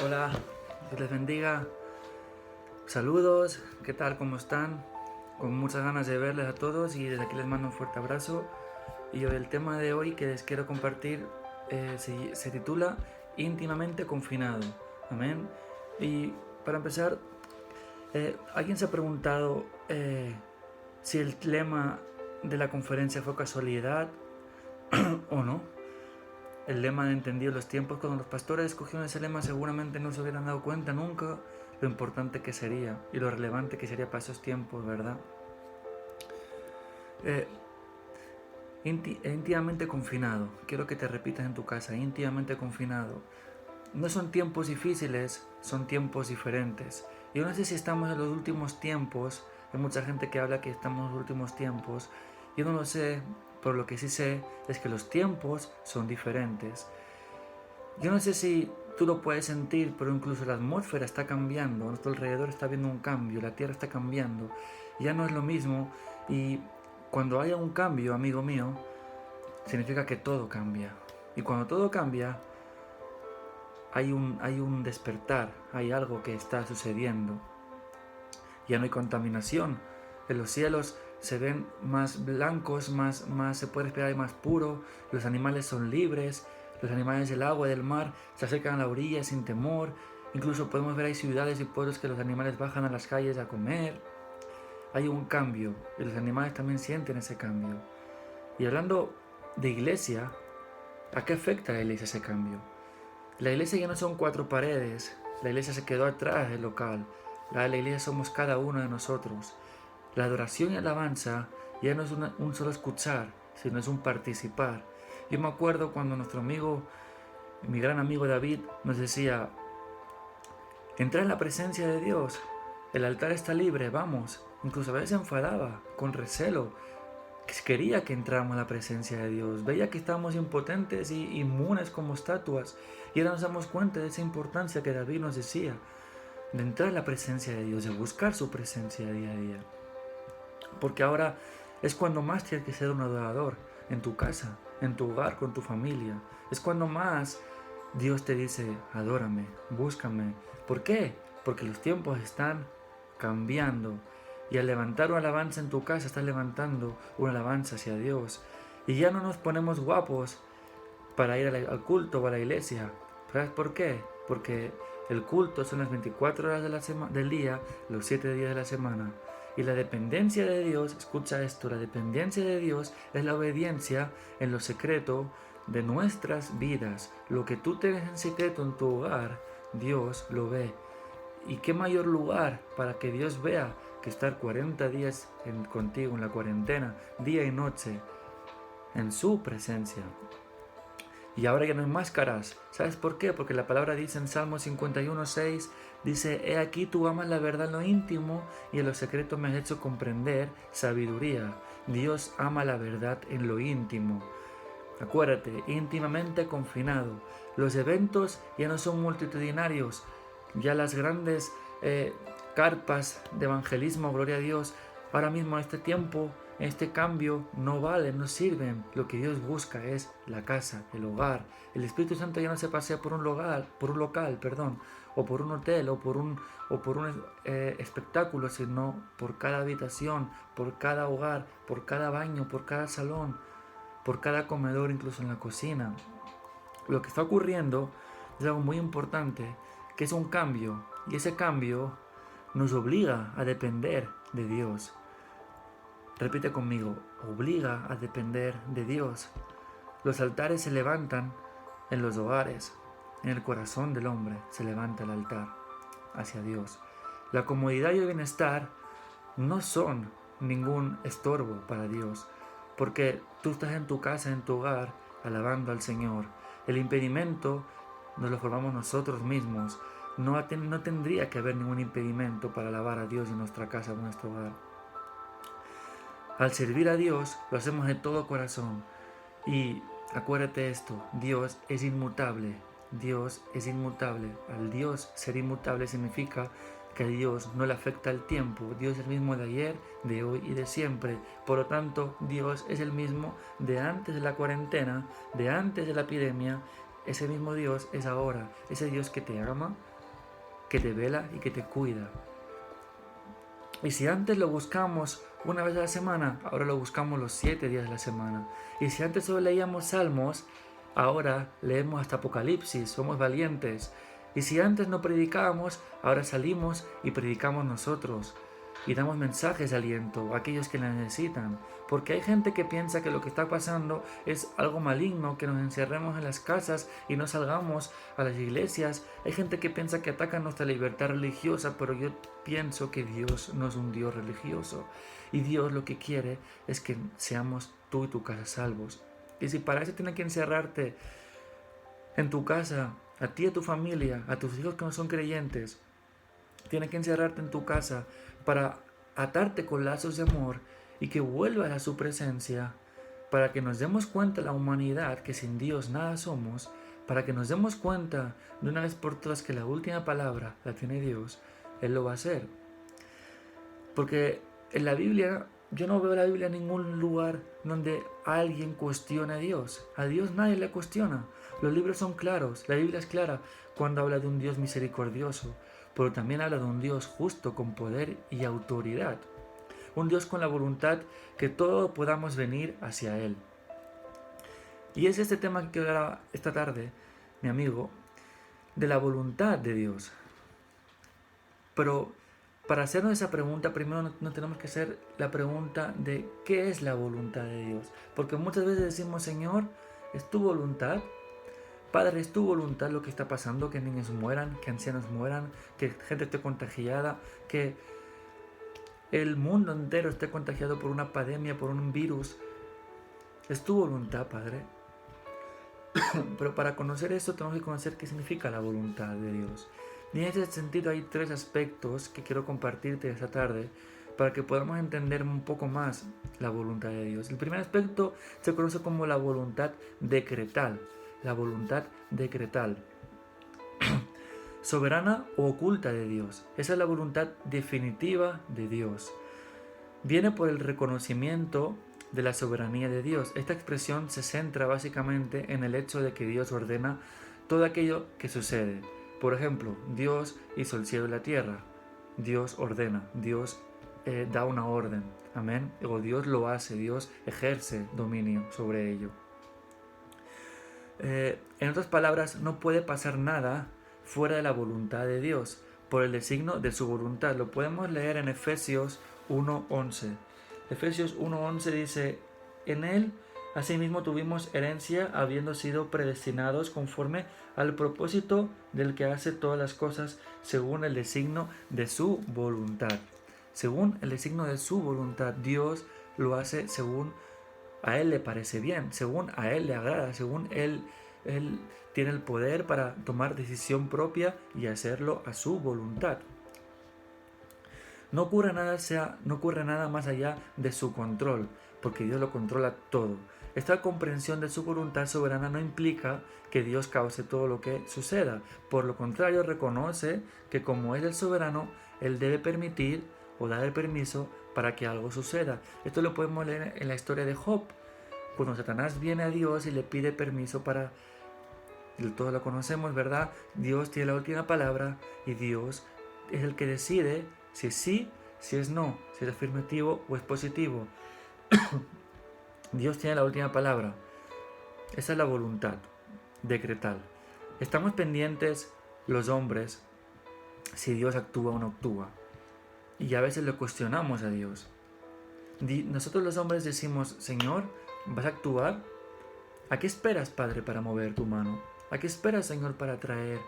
Hola, Dios les bendiga. Saludos, ¿qué tal? ¿Cómo están? Con muchas ganas de verles a todos y desde aquí les mando un fuerte abrazo. Y el tema de hoy que les quiero compartir se titula Íntimamente confinado. Amén. Y para empezar, ¿alguien se ha preguntado si el lema de la conferencia fue casualidad o no? El lema de entendido los tiempos, cuando los pastores escogieron ese lema seguramente no se hubieran dado cuenta nunca lo importante que sería y lo relevante que sería para esos tiempos, ¿verdad? Eh, íntimamente confinado, quiero que te repitas en tu casa, íntimamente confinado. No son tiempos difíciles, son tiempos diferentes. Yo no sé si estamos en los últimos tiempos, hay mucha gente que habla que estamos en los últimos tiempos, yo no lo sé, pero lo que sí sé es que los tiempos son diferentes. Yo no sé si tú lo puedes sentir, pero incluso la atmósfera está cambiando, a nuestro alrededor está habiendo un cambio, la Tierra está cambiando, ya no es lo mismo y cuando haya un cambio, amigo mío, significa que todo cambia. Y cuando todo cambia, hay un despertar, hay algo que está sucediendo. Ya no hay contaminación, en los cielos se ven más blancos, más se puede respirar más puro, los animales son libres, los animales del agua y del mar se acercan a la orilla sin temor, incluso podemos ver hay ciudades y pueblos que los animales bajan a las calles a comer. Hay un cambio y los animales también sienten ese cambio. Y hablando de iglesia, ¿a qué afecta a la iglesia ese cambio? La iglesia ya no son cuatro paredes, la iglesia se quedó atrás del local, la iglesia somos cada uno de nosotros. La adoración y alabanza ya no es un solo escuchar, sino es un participar. Yo me acuerdo cuando nuestro amigo, mi gran amigo David, nos decía, entra en la presencia de Dios, el altar está libre, vamos. Incluso a veces se enfadaba, con recelo, quería que entráramos a la presencia de Dios, veía que estábamos impotentes y inmunes como estatuas, y ahora nos damos cuenta de esa importancia que David nos decía, de entrar en la presencia de Dios, de buscar su presencia día a día. Porque ahora es cuando más tienes que ser un adorador, en tu casa, en tu hogar, con tu familia. Es cuando más Dios te dice, adórame, búscame. ¿Por qué? Porque los tiempos están cambiando. Y al levantar una alabanza en tu casa, estás levantando una alabanza hacia Dios. Y ya no nos ponemos guapos para ir al culto o a la iglesia. ¿Sabes por qué? Porque el culto son las 24 horas del día, los 7 días de la semana. Y la dependencia de Dios, escucha esto, la dependencia de Dios es la obediencia en lo secreto de nuestras vidas. Lo que tú tienes en secreto en tu hogar, Dios lo ve. ¿Y qué mayor lugar para que Dios vea que estar 40 días contigo en la cuarentena, día y noche, en su presencia? Y ahora ya no hay máscaras. ¿Sabes por qué? Porque la palabra dice en Salmo 51:6, dice, he aquí tú amas la verdad en lo íntimo y en lo secreto me has hecho comprender sabiduría. Dios ama la verdad en lo íntimo. Acuérdate, íntimamente confinado. Los eventos ya no son multitudinarios. Ya las grandes carpas de evangelismo, gloria a Dios, ahora mismo en este tiempo, en este cambio, no valen, no sirven. Lo que Dios busca es la casa, el hogar. El Espíritu Santo ya no se pasea por un local, o por un hotel, o por un espectáculo, sino por cada habitación, por cada hogar, por cada baño, por cada salón, por cada comedor, incluso en la cocina. Lo que está ocurriendo es algo muy importante, que es un cambio, y ese cambio nos obliga a depender de Dios. Repite conmigo, obliga a depender de Dios. Los altares se levantan en los hogares, en el corazón del hombre se levanta el altar hacia Dios. La comodidad y el bienestar no son ningún estorbo para Dios, porque tú estás en tu casa, en tu hogar, alabando al Señor. El impedimento nos lo formamos nosotros mismos. No tendría que haber ningún impedimento para alabar a Dios en nuestra casa o en nuestro hogar. Al servir a Dios lo hacemos de todo corazón. Y acuérdate esto, Dios es inmutable. Dios es inmutable. Al Dios ser inmutable significa que a Dios no le afecta el tiempo. Dios es el mismo de ayer, de hoy y de siempre. Por lo tanto, Dios es el mismo de antes de la cuarentena, de antes de la epidemia, ese mismo Dios es ahora, ese Dios que te ama, que te vela y que te cuida. Y si antes lo buscamos una vez a la semana, ahora lo buscamos los 7 días de la semana. Y si antes solo leíamos Salmos, ahora leemos hasta Apocalipsis, somos valientes. Y si antes no predicábamos, ahora salimos y predicamos nosotros. Y damos mensajes de aliento a aquellos que la necesitan. Porque hay gente que piensa que lo que está pasando es algo maligno, que nos encerremos en las casas y no salgamos a las iglesias. Hay gente que piensa que atacan nuestra libertad religiosa, pero yo pienso que Dios no es un Dios religioso. Y Dios lo que quiere es que seamos tú y tu casa salvos. Y si para eso tienes que encerrarte en tu casa, a ti y a tu familia, a tus hijos que no son creyentes, tienes que encerrarte en tu casa para atarte con lazos de amor y que vuelvas a su presencia, para que nos demos cuenta la humanidad que sin Dios nada somos, para que nos demos cuenta de una vez por todas que la última palabra la tiene Dios, Él lo va a hacer. Porque en la Biblia, yo no veo la Biblia en ningún lugar donde alguien cuestione a Dios. A Dios nadie le cuestiona. Los libros son claros, la Biblia es clara cuando habla de un Dios misericordioso, pero también habla de un Dios justo con poder y autoridad. Un Dios con la voluntad que todos podamos venir hacia Él. Y es este tema que quiero hablar esta tarde, mi amigo, de la voluntad de Dios. Pero para hacernos esa pregunta, primero nos tenemos que hacer la pregunta de ¿qué es la voluntad de Dios? Porque muchas veces decimos, Señor, ¿es tu voluntad? Padre, ¿es tu voluntad lo que está pasando? Que niños mueran, que ancianos mueran, que gente esté contagiada, que el mundo entero esté contagiado por una pandemia, por un virus. ¿Es tu voluntad, Padre? Pero para conocer eso tenemos que conocer qué significa la voluntad de Dios. Y en ese sentido hay 3 aspectos que quiero compartirte esta tarde para que podamos entender un poco más la voluntad de Dios. El primer aspecto se conoce como la voluntad decretal. La voluntad decretal. Soberana o oculta de Dios. Esa es la voluntad definitiva de Dios. Viene por el reconocimiento de la soberanía de Dios. Esta expresión se centra básicamente en el hecho de que Dios ordena todo aquello que sucede. Por ejemplo, Dios hizo el cielo y la tierra. Dios ordena, Dios da una orden. Amén. O Dios lo hace, Dios ejerce dominio sobre ello. En otras palabras, no puede pasar nada fuera de la voluntad de Dios, por el designio de su voluntad. Lo podemos leer en Efesios 1:11. Efesios 1:11 dice, en Él asimismo tuvimos herencia, habiendo sido predestinados conforme al propósito del que hace todas las cosas según el designio de su voluntad. Según el designio de su voluntad, Dios lo hace según a Él le parece bien, según a Él le agrada, según Él tiene el poder para tomar decisión propia y hacerlo a su voluntad. No ocurre nada más allá de su control, porque Dios lo controla todo. Esta comprensión de su voluntad soberana no implica que Dios cause todo lo que suceda. Por lo contrario, reconoce que como es el soberano, Él debe permitir o dar el permiso para que algo suceda. Esto lo podemos leer en la historia de Job. Cuando Satanás viene a Dios y le pide permiso para... Todos lo conocemos, ¿verdad? Dios tiene la última palabra y Dios es el que decide si es sí, si es no, si es afirmativo o es positivo. Dios tiene la última palabra. Esa es la voluntad decretal. Estamos pendientes los hombres si Dios actúa o no actúa. Y a veces lo cuestionamos a Dios. Nosotros los hombres decimos, Señor, ¿vas a actuar? ¿A qué esperas, Padre, para mover tu mano? ¿A qué esperas, Señor, para traer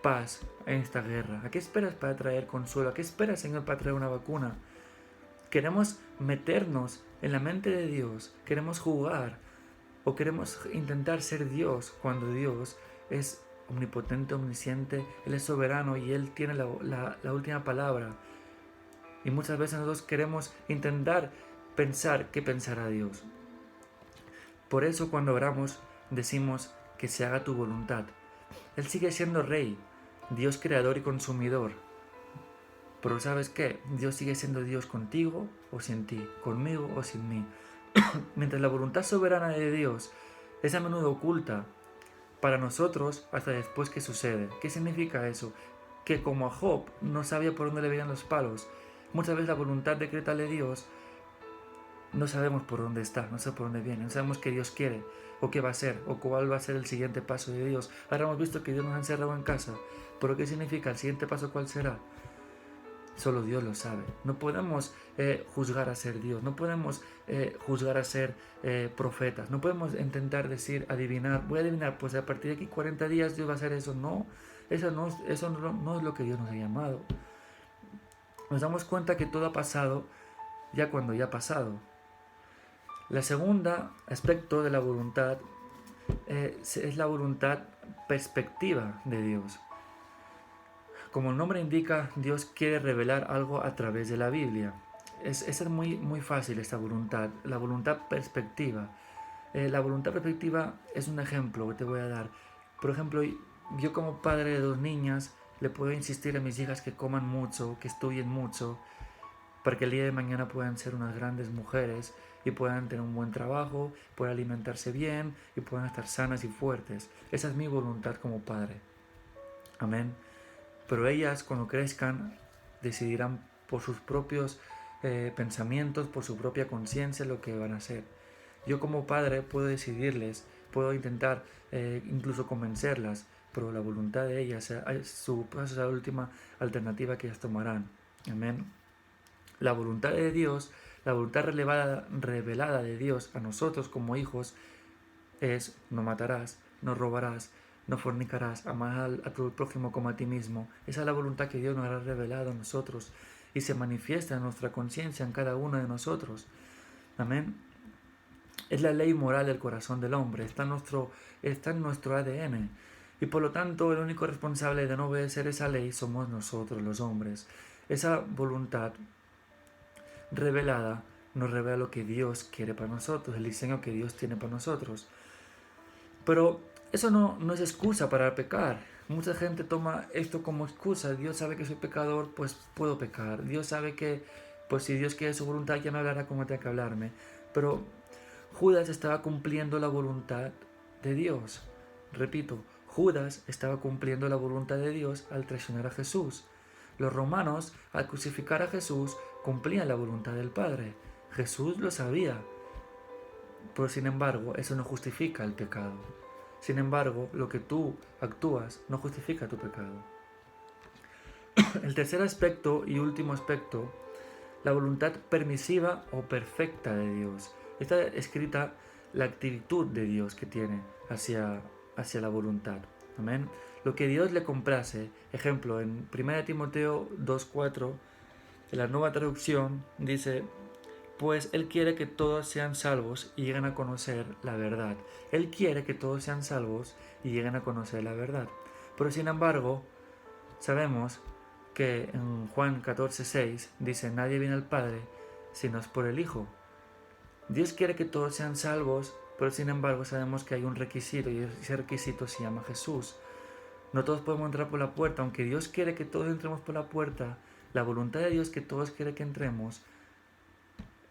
paz en esta guerra? ¿A qué esperas para traer consuelo? ¿A qué esperas, Señor, para traer una vacuna? Queremos meternos en la mente de Dios, queremos jugar o queremos intentar ser Dios cuando Dios es omnipotente, omnisciente, Él es soberano y Él tiene la última palabra. Y muchas veces nosotros queremos intentar pensar qué pensará Dios. Por eso cuando oramos decimos que se haga tu voluntad. Él sigue siendo Rey, Dios creador y consumidor. Pero ¿sabes qué? Dios sigue siendo Dios contigo o sin ti, conmigo o sin mí. Mientras la voluntad soberana de Dios es a menudo oculta para nosotros hasta después que sucede. ¿Qué significa eso? Que como a Job no sabía por dónde le venían los palos, muchas veces la voluntad decreta de Dios no sabemos por dónde está, no sabemos por dónde viene, no sabemos qué Dios quiere, o qué va a hacer, o cuál va a ser el siguiente paso de Dios. Ahora hemos visto que Dios nos ha encerrado en casa, pero ¿qué significa? ¿El siguiente paso cuál será? Solo Dios lo sabe. No podemos juzgar a ser Dios, no podemos juzgar a ser profetas, no podemos intentar decir, adivinar, voy a adivinar, pues a partir de aquí 40 días Dios va a hacer eso. No, eso no es lo que Dios nos ha llamado. Nos damos cuenta que todo ha pasado ya cuando ya ha pasado. La segunda aspecto de la voluntad es la voluntad perspectiva de Dios. Como el nombre indica, Dios quiere revelar algo a través de la Biblia. Es muy, muy fácil esta voluntad, la voluntad perspectiva. La voluntad perspectiva es un ejemplo que te voy a dar. Por ejemplo, yo como padre de 2 niñas le puedo insistir a mis hijas que coman mucho, que estudien mucho, para que el día de mañana puedan ser unas grandes mujeres y puedan tener un buen trabajo, puedan alimentarse bien y puedan estar sanas y fuertes. Esa es mi voluntad como padre. Amén. Pero ellas cuando crezcan decidirán por sus propios pensamientos, por su propia conciencia lo que van a hacer. Yo como padre puedo decidirles, puedo intentar incluso convencerlas, pero la voluntad de ellas es la última alternativa que ellas tomarán. Amén. La voluntad de Dios, la voluntad revelada de Dios a nosotros como hijos es: no matarás, no robarás, no fornicarás, amarás a tu prójimo como a ti mismo. Esa es la voluntad que Dios nos ha revelado a nosotros y se manifiesta en nuestra conciencia en cada uno de nosotros. Amén. Es la ley moral del corazón del hombre, está en nuestro ADN. Y por lo tanto, el único responsable de no obedecer esa ley somos nosotros, los hombres. Esa voluntad revelada nos revela lo que Dios quiere para nosotros, el diseño que Dios tiene para nosotros. Pero eso no es excusa para pecar. Mucha gente toma esto como excusa. Dios sabe que soy pecador, pues puedo pecar. Dios sabe que, pues si Dios quiere su voluntad, ya me hablará como tenga que hablarme. Pero Judas estaba cumpliendo la voluntad de Dios. Repito, Judas estaba cumpliendo la voluntad de Dios al traicionar a Jesús. Los romanos, al crucificar a Jesús, cumplían la voluntad del Padre. Jesús lo sabía. Pero sin embargo, eso no justifica el pecado. Sin embargo, lo que tú actúas no justifica tu pecado. El tercer aspecto y último aspecto, la voluntad permisiva o perfecta de Dios. Está escrita la actitud de Dios que tiene hacia la voluntad. Amén. Lo que Dios le complace, ejemplo, en 1 Timoteo 2:4, en la Nueva Traducción, dice: pues Él quiere que todos sean salvos y lleguen a conocer la verdad. Él quiere que todos sean salvos y lleguen a conocer la verdad. Pero sin embargo, sabemos que en Juan 14:6 dice: nadie viene al Padre si no es por el Hijo. Dios quiere que todos sean salvos, pero sin embargo sabemos que hay un requisito y ese requisito se llama Jesús. No todos podemos entrar por la puerta, aunque Dios quiere que todos entremos por la puerta. La voluntad de Dios que todos quiere que entremos.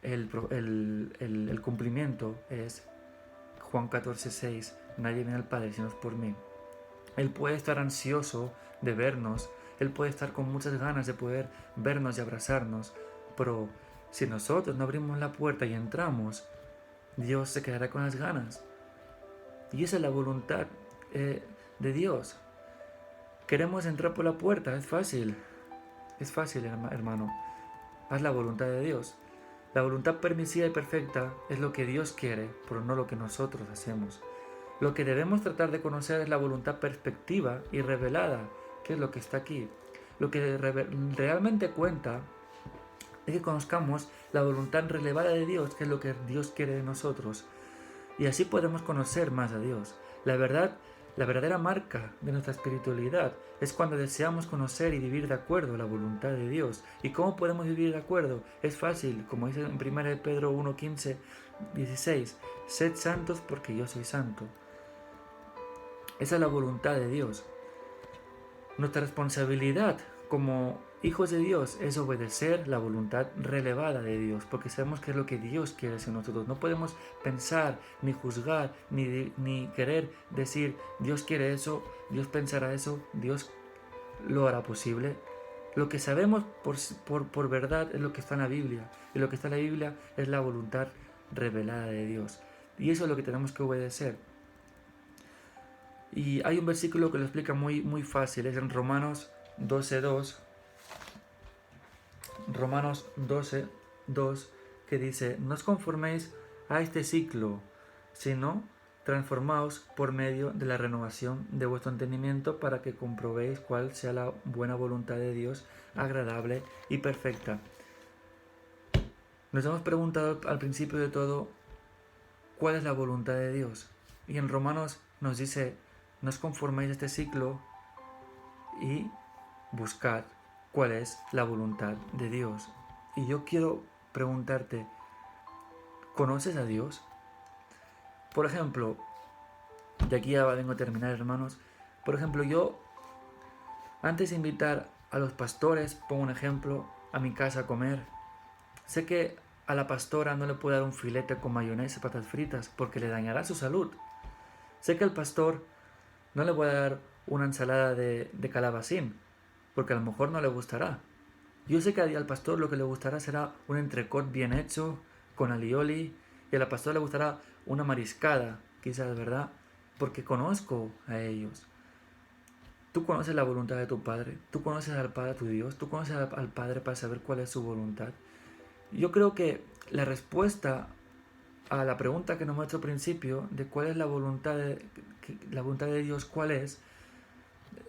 El cumplimiento es Juan 14:6, nadie viene al Padre sino es por mí. Él puede estar ansioso de vernos, Él puede estar con muchas ganas de poder vernos y abrazarnos, pero si nosotros no abrimos la puerta y entramos, Dios se quedará con las ganas. Y esa es la voluntad de Dios. Queremos entrar por la puerta, es fácil, hermano, haz la voluntad de Dios. La voluntad permisiva y perfecta es lo que Dios quiere, pero no lo que nosotros hacemos. Lo que debemos tratar de conocer es la voluntad perspectiva y revelada, que es lo que está aquí. Lo que realmente cuenta es que conozcamos la voluntad revelada de Dios, que es lo que Dios quiere de nosotros. Y así podemos conocer más a Dios. La verdadera marca de nuestra espiritualidad es cuando deseamos conocer y vivir de acuerdo a la voluntad de Dios. ¿Y cómo podemos vivir de acuerdo? Es fácil, como dice en 1 Pedro 1:15, 16, sed santos porque yo soy santo. Esa es la voluntad de Dios. Nuestra responsabilidad como hijos de Dios es obedecer la voluntad relevada de Dios, porque sabemos que es lo que Dios quiere hacer nosotros. No podemos pensar, ni juzgar, ni querer decir, Dios quiere eso, Dios pensará eso, Dios lo hará posible. Lo que sabemos por verdad es lo que está en la Biblia, y lo que está en la Biblia es la voluntad revelada de Dios. Y eso es lo que tenemos que obedecer. Y hay un versículo que lo explica muy fácil, es en Romanos 12:2. Romanos 12:2, que dice, no os conforméis a este ciclo, sino transformaos por medio de la renovación de vuestro entendimiento para que comprobéis cuál sea la buena voluntad de Dios, agradable y perfecta. Nos hemos preguntado al principio de todo, ¿cuál es la voluntad de Dios? Y en Romanos nos dice, no os conforméis a este ciclo y buscad cuál es la voluntad de Dios. Y yo quiero preguntarte, ¿conoces a Dios? Por ejemplo, y aquí ya vengo a terminar, hermanos. Por ejemplo, yo, antes de invitar a los pastores, pongo un ejemplo, a mi casa a comer, sé que a la pastora no le puedo dar un filete con mayonesa y patatas fritas porque le dañará su salud. Sé que al pastor no le voy a dar una ensalada de calabacín porque a lo mejor no le gustará. Yo sé que al pastor lo que le gustará será un entrecot bien hecho, con alioli, y a la pastora le gustará una mariscada, quizás, ¿verdad? Porque conozco a ellos. Tú conoces la voluntad de tu Padre, tú conoces al Padre tu Dios, tú conoces al Padre para saber cuál es su voluntad. Yo creo que la respuesta a la pregunta que nos hemos hecho al principio, de cuál es la voluntad de Dios, cuál es,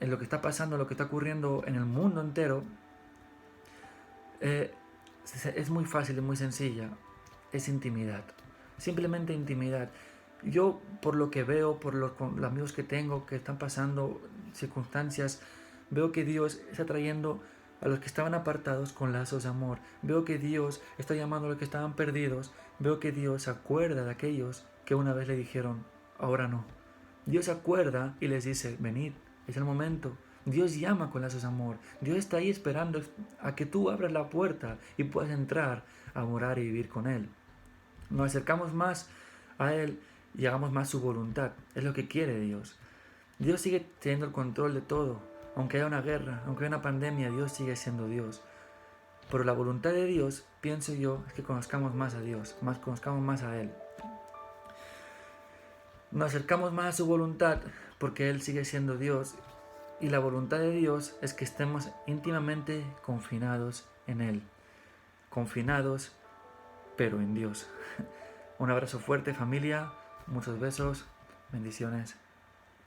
en lo que está pasando, lo que está ocurriendo en el mundo entero, es muy fácil y muy sencilla. Es intimidad. Simplemente intimidad. Yo, por lo que veo, por los amigos que tengo que están pasando circunstancias, veo que Dios está trayendo a los que estaban apartados con lazos de amor. Veo que Dios está llamando a los que estaban perdidos. Veo que Dios se acuerda de aquellos que una vez le dijeron, ahora no. Dios se acuerda y les dice, venid, es el momento. Dios llama con lazos de amor. Dios está ahí esperando a que tú abras la puerta y puedas entrar a morar y vivir con Él. Nos acercamos más a Él y hagamos más su voluntad. Es lo que quiere Dios. Dios sigue teniendo el control de todo. Aunque haya una guerra, aunque haya una pandemia, Dios sigue siendo Dios. Pero la voluntad de Dios, pienso yo, es que conozcamos más a Dios, conozcamos más a Él. Nos acercamos más a su voluntad porque Él sigue siendo Dios. Y la voluntad de Dios es que estemos íntimamente confinados en Él. Confinados, pero en Dios. Un abrazo fuerte, familia. Muchos besos. Bendiciones.